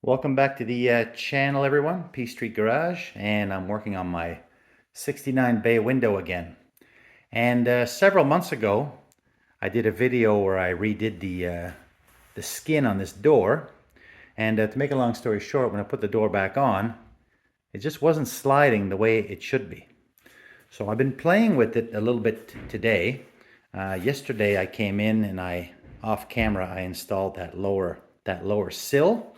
Welcome back to the channel, everyone. P Street Garage, and I'm working on my 69 bay window again. And several months ago, I did a video where I redid the skin on this door. And to make a long story short, when I put the door back on, it just wasn't sliding the way it should be. So I've been playing with it a little bit today. Yesterday I came in and off camera, I installed that lower sill.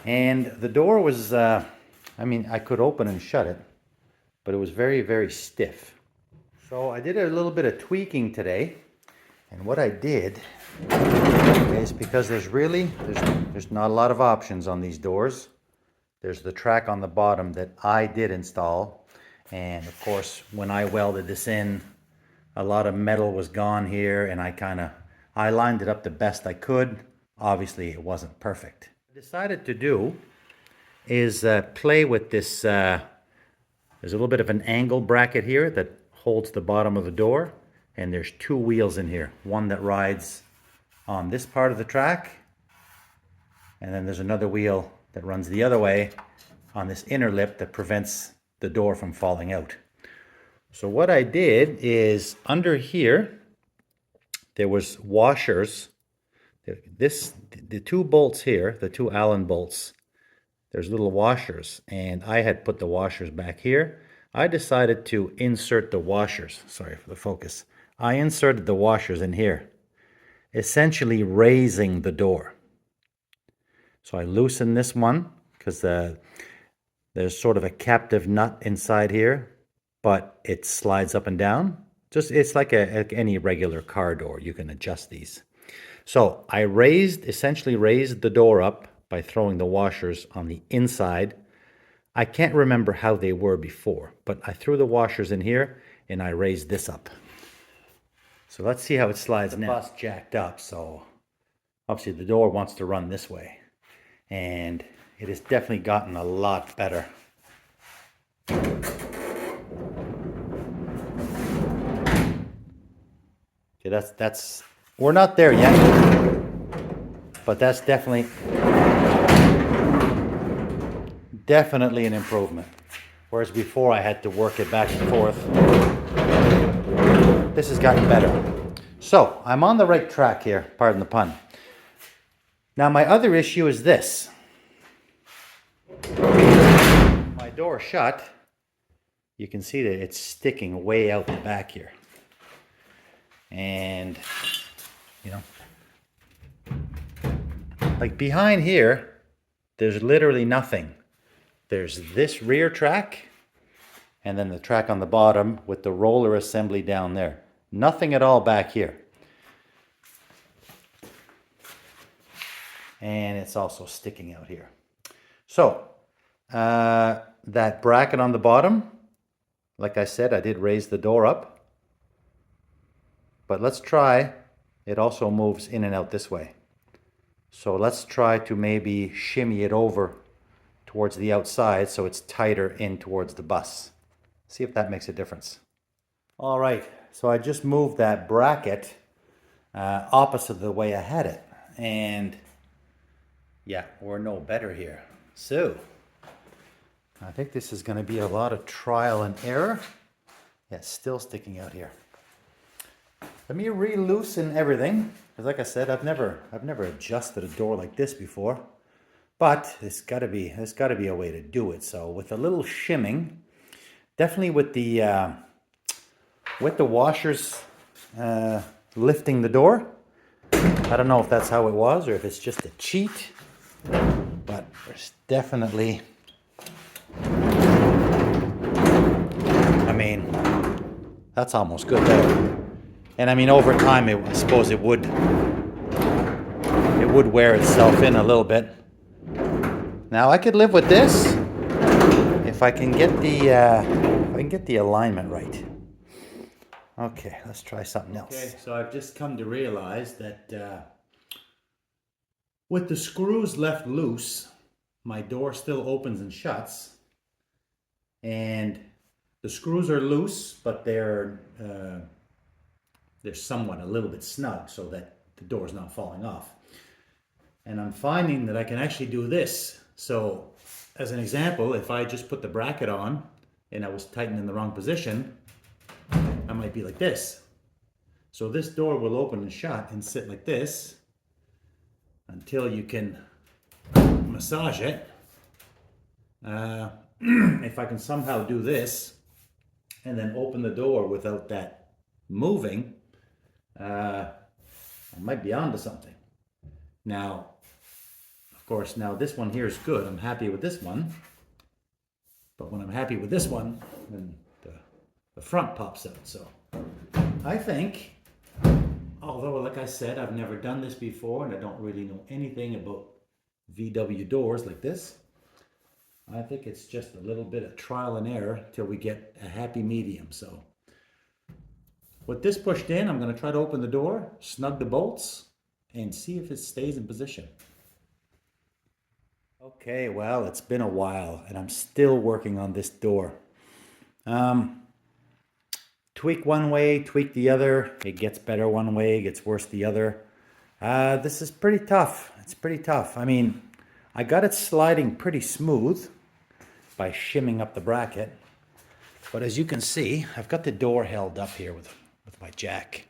And the door was, I could open and shut it, but it was very, very stiff. So I did a little bit of tweaking today. And what I did is, because there's not a lot of options on these doors. There's the track on the bottom that I did install. And of course, when I welded this in, a lot of metal was gone here, and I lined it up the best I could. Obviously, it wasn't perfect. Decided to do is play with this. There's a little bit of an angle bracket here that holds the bottom of the door, and there's two wheels in here. One that rides on this part of the track, and then there's another wheel that runs the other way on this inner lip that prevents the door from falling out. So what I did is, under here there was washers. The two bolts here, the two Allen bolts, there's little washers, and I had put the washers back here. I decided to insert the washers. Sorry for the focus. I inserted the washers in here, essentially raising the door. So I loosened this one because there's sort of a captive nut inside here, but it slides up and down. It's like any regular car door. You can adjust these. So I essentially raised the door up by throwing the washers on the inside. I can't remember how they were before, but I threw the washers in here and I raised this up. So let's see how it slides now. The bus jacked up, so obviously the door wants to run this way. And it has definitely gotten a lot better. Okay, that's we're not there yet, but that's definitely an improvement. Whereas before I had to work it back and forth. This has gotten better. So I'm on the right track here, pardon the pun. Now my other issue is this. My door shut, you can see that it's sticking way out the back here. And like behind here, there's literally nothing. There's this rear track, and then the track on the bottom with the roller assembly down there. Nothing at all back here. And it's also sticking out here. So, that bracket on the bottom, like I said, I did raise the door up. But let's try, it also moves in and out this way. So let's try to maybe shimmy it over towards the outside so it's tighter in towards the bus. See if that makes a difference. All right, so I just moved that bracket opposite the way I had it. And yeah, we're no better here. So I think this is going to be a lot of trial and error. Yeah, it's still sticking out here. Let me re-loosen everything, because like I said, I've never adjusted a door like this before, but there's got to be a way to do it. So with a little shimming, definitely with the washers lifting the door. I don't know if that's how it was or if it's just a cheat, but there's definitely, that's almost good there. And over time, I suppose it would wear itself in a little bit. Now I could live with this if I can get the alignment right. Okay, let's try something else. Okay, so I've just come to realize that with the screws left loose, my door still opens and shuts. And the screws are loose, but they're somewhat a little bit snug so that the door's not falling off. And I'm finding that I can actually do this. So as an example, if I just put the bracket on and I was tightened in the wrong position, I might be like this. So this door will open and shut and sit like this until you can massage it. If I can somehow do this and then open the door without that moving, I might be onto something. Now, of course, now this one here is good. I'm happy with this one. But when I'm happy with this one, then the front pops out. So I think, although like I said, I've never done this before and I don't really know anything about VW doors like this, I think it's just a little bit of trial and error till we get a happy medium. So with this pushed in, I'm going to try to open the door, snug the bolts, and see if it stays in position. Okay, well, it's been a while and I'm still working on this door. Tweak one way, tweak the other. It gets better one way, it gets worse the other. This is pretty tough. It's pretty tough. I mean, I got it sliding pretty smooth by shimming up the bracket. But as you can see, I've got the door held up here with my jack.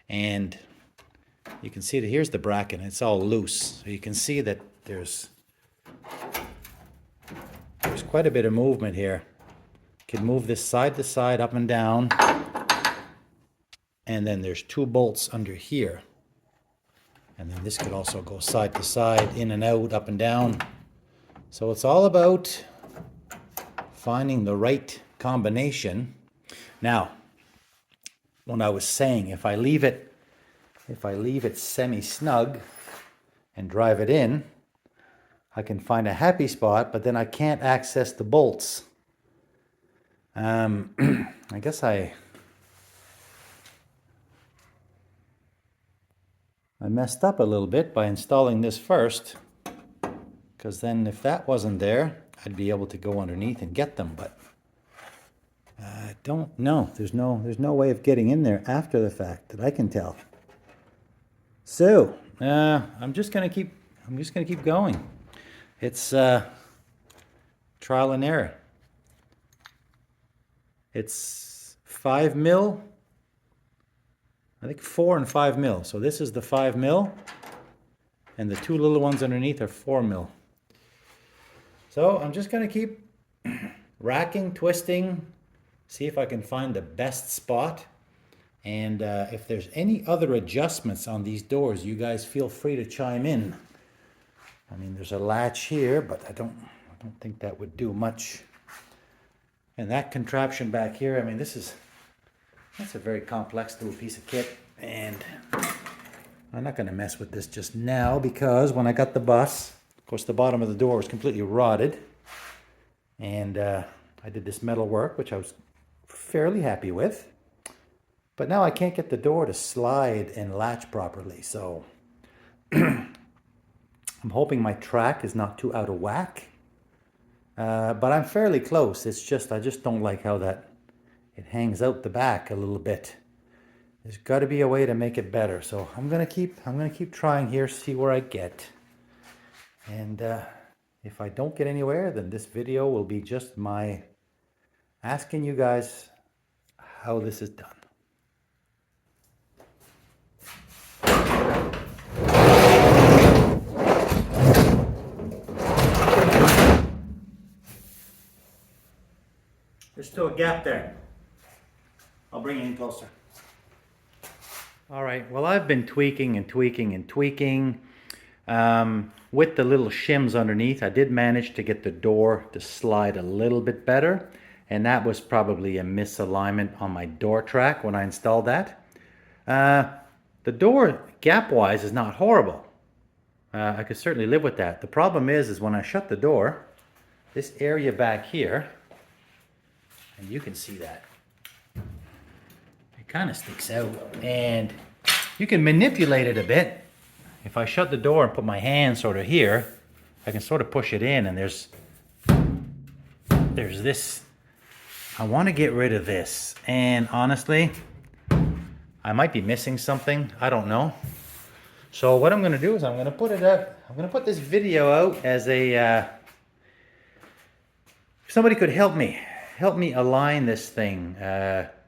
And you can see that here's the bracket and it's all loose. So you can see that there's quite a bit of movement here. Can move this side to side, up and down. And then there's two bolts under here. And then this could also go side to side, in and out, up and down. So it's all about finding the right combination. Now, when I was saying if I leave it semi-snug and drive it in, I can find a happy spot, but then I can't access the bolts. I guess I messed up a little bit by installing this first, because then if that wasn't there, I'd be able to go underneath and get them, but I don't know. There's no way of getting in there after the fact that I can tell. So, I'm just gonna keep going. It's trial and error. It's 5 mil. I think 4 and 5 mil. So this is the 5 mil, and the two little ones underneath are 4 mil. So I'm just gonna keep racking, twisting, see if I can find the best spot. And if there's any other adjustments on these doors, you guys feel free to chime in. I mean, there's a latch here, but I don't think that would do much. And that contraption back here, I mean, that's a very complex little piece of kit, and I'm not going to mess with this just now, because when I got the bus, of course, the bottom of the door was completely rotted, and I did this metal work, which I was fairly happy with, but now I can't get the door to slide and latch properly, so I'm hoping my track is not too out of whack, but I'm fairly close. It's just, I just don't like how that it hangs out the back a little bit. There's got to be a way to make it better. So I'm gonna keep trying here, see where I get. And if I don't get anywhere, then this video will be just my asking you guys how this is done. There's still a gap there. I'll bring it in closer. All right, well, I've been tweaking and tweaking and tweaking. With the little shims underneath, I did manage to get the door to slide a little bit better, and that was probably a misalignment on my door track when I installed that. The door, gap-wise, is not horrible. I could certainly live with that. The problem is when I shut the door, this area back here, and you can see that, it kind of sticks out, and you can manipulate it a bit. If I shut the door and put my hand sort of here, I can sort of push it in, and there's this. I want to get rid of this, and honestly, I might be missing something. I don't know. So what I'm going to do is I'm going to put it out. I'm going to put this video out as a. If somebody could help me align this thing.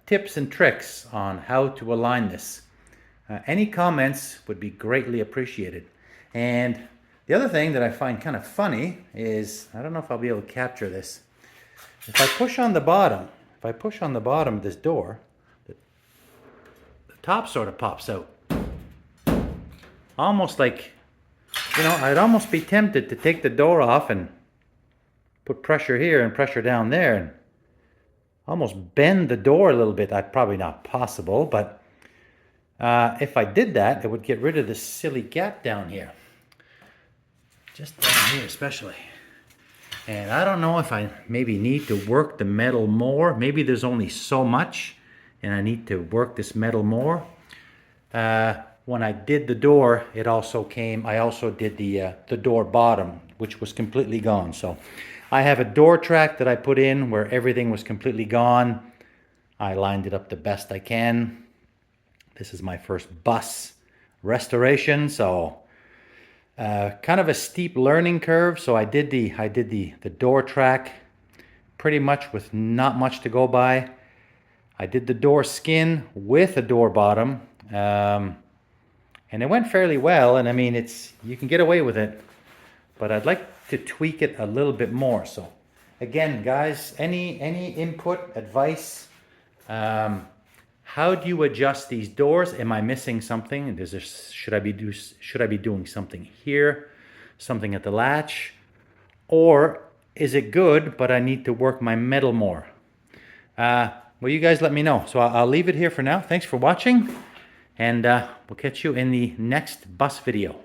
Tips and tricks on how to align this. Any comments would be greatly appreciated. And the other thing that I find kind of funny is, I don't know if I'll be able to capture this. If I push on the bottom of this door, the top sort of pops out. Almost like, you know, I'd almost be tempted to take the door off and put pressure here and pressure down there and almost bend the door a little bit. That's probably not possible, but if I did that, it would get rid of this silly gap down here. Just down here especially. And I don't know if I maybe need to work the metal more. Maybe there's only so much and I need to work this metal more. When I did the door, I also did the door bottom, which was completely gone. So I have a door track that I put in where everything was completely gone. I lined it up the best I can. This is my first bus restoration, so kind of a steep learning curve. So I did the door track pretty much with not much to go by. I did the door skin with a door bottom, and it went fairly well. And I mean, you can get away with it, but I'd like to tweak it a little bit more. So again, guys, any input, advice, how do you adjust these doors? Am I missing something? Should I be doing something here, something at the latch, or is it good but I need to work my metal more? Well, you guys let me know. So I'll leave it here for now. Thanks for watching, and we'll catch you in the next bus video.